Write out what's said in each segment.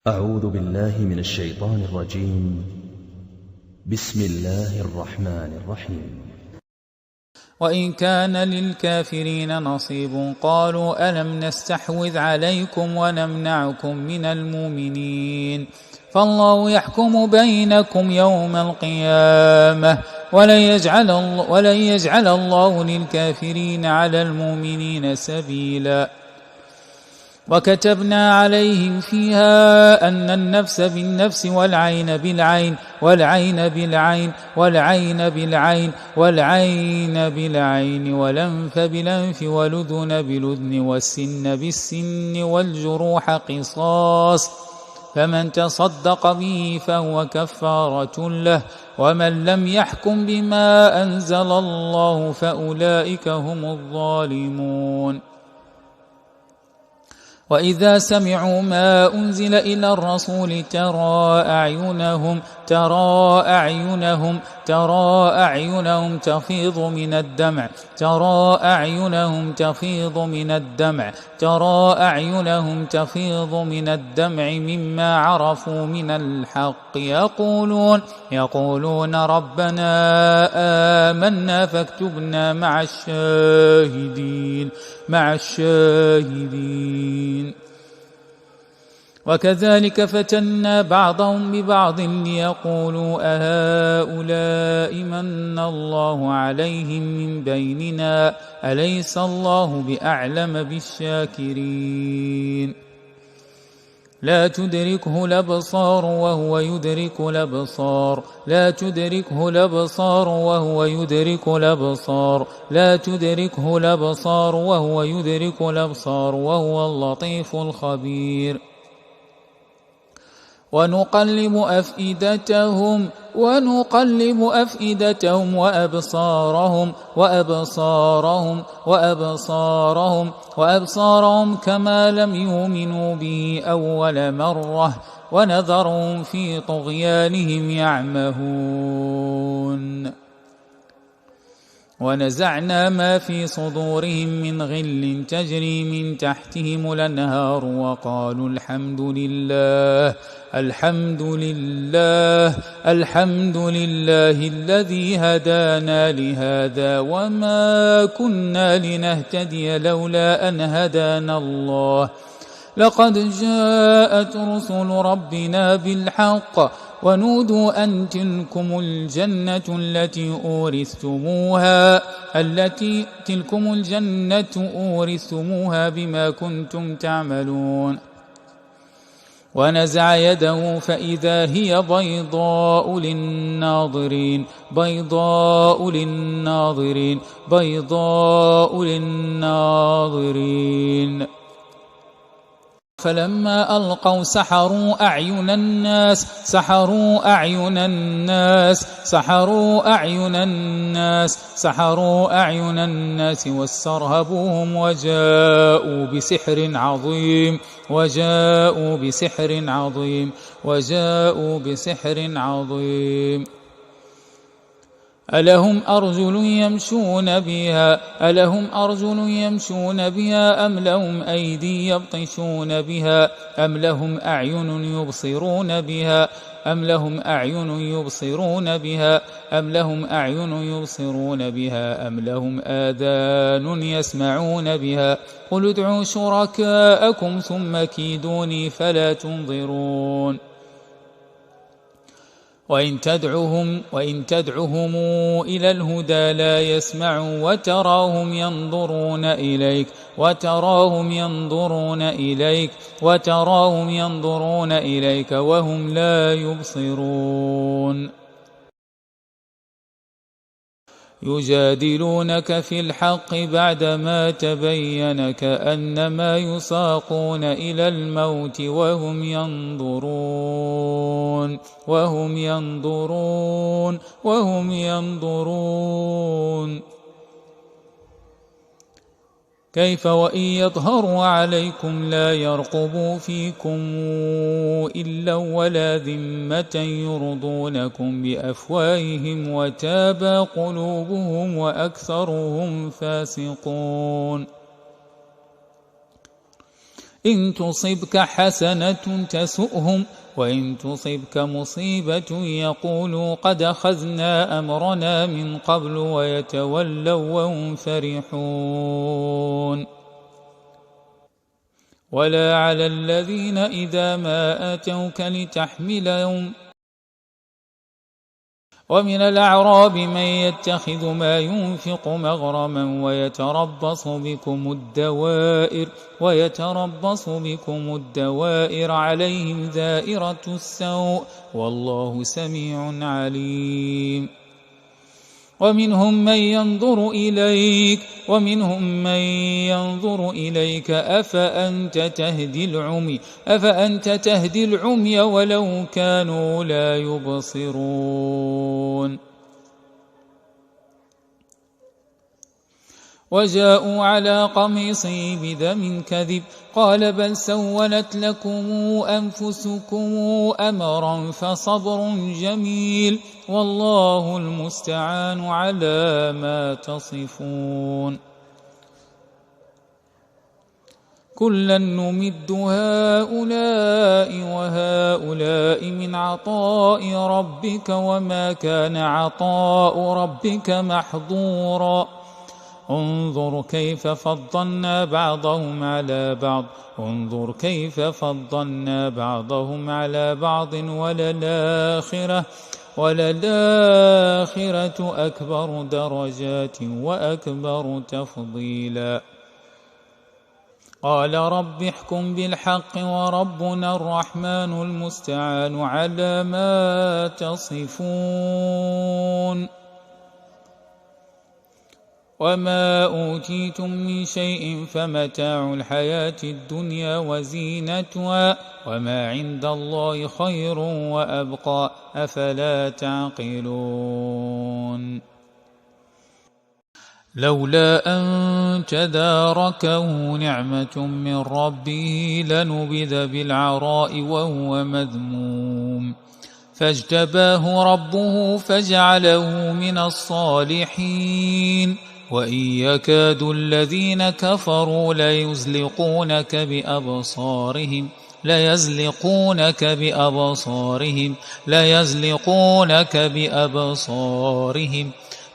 أعوذ بالله من الشيطان الرجيم. بسم الله الرحمن الرحيم. وإن كان للكافرين نصيب قالوا ألم نستحوذ عليكم ونمنعكم من المؤمنين فالله يحكم بينكم يوم القيامة ولن يجعل الله للكافرين على المؤمنين سبيلا. وكتبنا عليهم فيها أن النفس بالنفس والعين بالعين والعين بالعين والعين بالعين والعين بالعين والأنف بالأنف والأذن بالأذن والسن بالسن والجروح قصاص فمن تصدق به فهو كفارة له ومن لم يحكم بما أنزل الله فأولئك هم الظالمون. وإذا سمعوا ما أنزل إلى الرسول ترى أعينهم تفيض من الدمع مما عرفوا من الحق يقولون ربنا آمنا فاكتبنا مع الشاهدين. وكذلك فتنا بعضهم ببعض ليقولوا أهؤلاء من الله عليهم من بيننا أليس الله بأعلم بالشاكرين. لا تدركه الأبصار وهو يدرك الأبصار وهو اللطيف الخبير. ونقلب أفئدتهم وأبصارهم كما لم يؤمنوا به أول مرة ونذرهم في طغيانهم يعمهون. ونزعنا ما في صدورهم من غل تجري من تحتهم الأنهار وقالوا الحمد لله الذي هدانا لهذا وما كنا لنهتدي لولا أن هدانا الله لقد جاءت رسل ربنا بالحق ونودوا أن تلكم الجنة التي أورثتموها بما كنتم تعملون. ونزع يده فإذا هي بيضاء للناظرين. فلما ألقوا سحروا أعين الناس واسترهبوهم وجاءوا بسحر عظيم. ألهم أرجل يمشون بها أم لهم أيدي يبطشون بها أم لهم أعين يبصرون بها أم لهم آذان يسمعون بها قل ادعوا شركاءكم ثم كيدوني فلا تنظرون. وإن تدعهم إلى الهدى لا يسمعوا وتراهم ينظرون إليك وهم لا يبصرون. يجادلونك في الحق بعدما تبين كأنما يساقون إلى الموت وهم ينظرون. كيف وإن يظهروا عليكم لا يرقبوا فيكم إلا ولا ذمة يرضونكم بأفواههم وتابى قلوبهم وأكثرهم فاسقون. إن تصبك حسنة تسؤهم وإن تصبك مصيبة يقولوا قد أخذنا أمرنا من قبل ويتولوا وهم فرحون. ولا على الذين إذا ما آتوك لتحملهم ومن الأعراب من يتخذ ما ينفق مغرما ويتربص بكم الدوائر عليهم دائرة السوء والله سميع عليم. ومنهم من ينظر إليك أفأنت تهدي العمي ولو كانوا لا يبصرون. وجاءوا على قميصه بدم كذب قال بل سولت لكم أنفسكم أمرا فصبر جميل والله المستعان على ما تصفون. كلا نمد هؤلاء وهؤلاء من عطاء ربك وما كان عطاء ربك محظورا. انظر كيف فضلنا بعضهم على بعض وللآخرة أكبر درجات وأكبر تفضيلا. قال رب احكم بالحق وربنا الرحمن المستعان على ما تصفون. وما أوتيتم من شيء فمتاع الحياة الدنيا وزينتها وما عند الله خير وأبقى أفلا تعقلون. لولا أن تداركه نعمة من ربه لنبذ بالعراء وهو مذموم فاجتباه ربه فجعله من الصالحين. وإن يكاد الذين كفروا ليزلقونك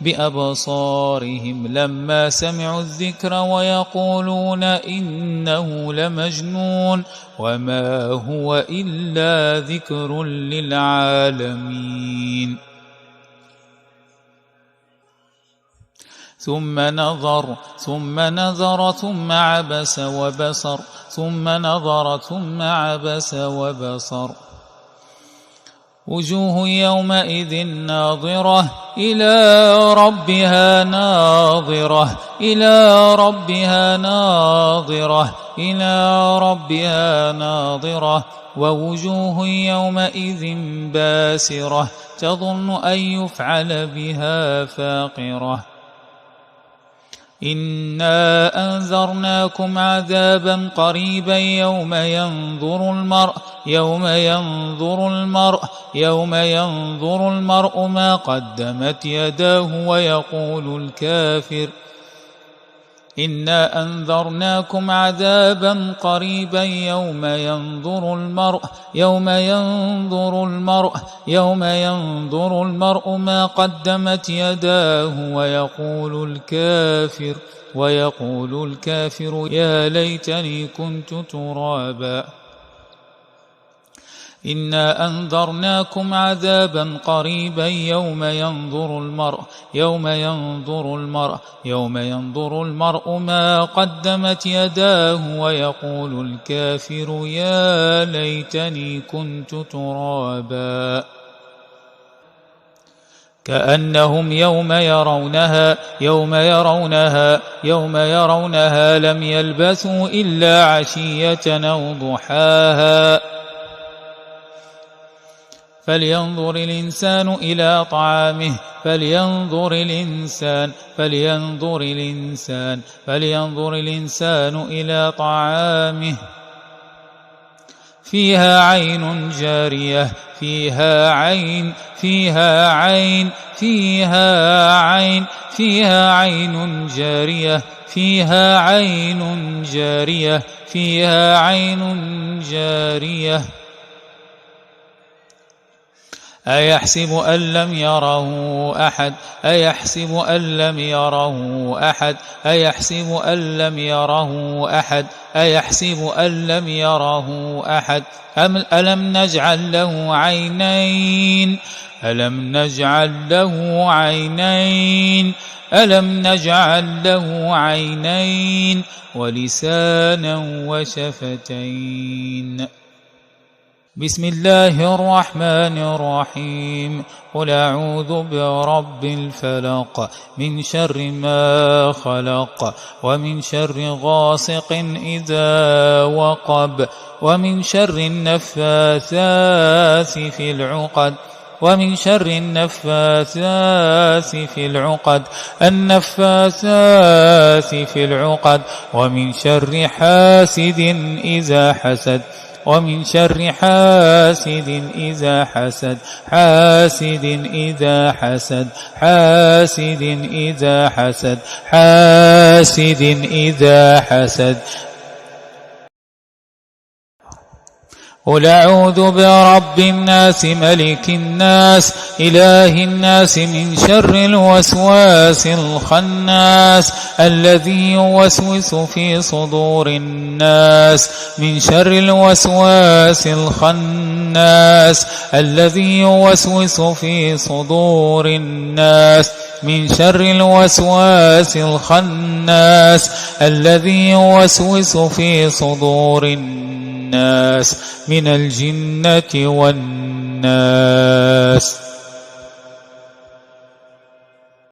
بأبصارهم لما سمعوا الذكر ويقولون إنه لمجنون وما هو إلا ذكر للعالمين. ثم نظر ثم عبس وبصر وجوه يومئذ ناظرة إلى ربها ناظرة ووجوه يومئذ باسرة تظن أن يفعل بها فاقرة. إنا أنذرناكم عذابا قريبا يوم ينظر المرء ما قدمت يداه ويقول الكافر إنا أنذرناكم عذابا قريبا يوم ينظر المرء ما قدمت يداه ويقول الكافر يا ليتني كنت ترابا. إنا أنذرناكم عذابا قريبا يوم ينظر المرء ما قدمت يداه ويقول الكافر يا ليتني كنت ترابا. كأنهم يوم يرونها لم يلبثوا إلا عشية أو ضحاها. فلينظر الإنسان إلى طعامه فلينظر الإنسان إلى طعامه فيها عين جارية فيها عين فيها عين فيها عين فيها عين جارية فيها عين جارية فيها عين جارية أيحسب أن لم يره أحد أيحسب أن لم يره أحد أيحسب أن لم يره أحد أيحسب أن لم يره أحد ألم نجعل له عينين ألم نجعل له عينين ألم نجعل له عينين ولسانا وشفتين بسم الله الرحمن الرحيم قل أعوذ برب الفلق من شر ما خلق ومن شر غاسق إذا وقب ومن شر النفاثات في العقد ومن شر النفاثات في العقد النفاثات في العقد ومن شر حاسد إذا حسد ومن شر حاسد إذا حسد حاسد إذا حسد حاسد إذا حسد حاسد إذا حسد قل أعوذ برب الناس ملك الناس إله الناس من شر الوسواس الخناس الذي يوسوس في صدور الناس من شر الوسواس الخناس الذي يوسوس في صدور الناس من شر الوسواس الخناس الذي يوسوس في صدور الناس من الجنة والناس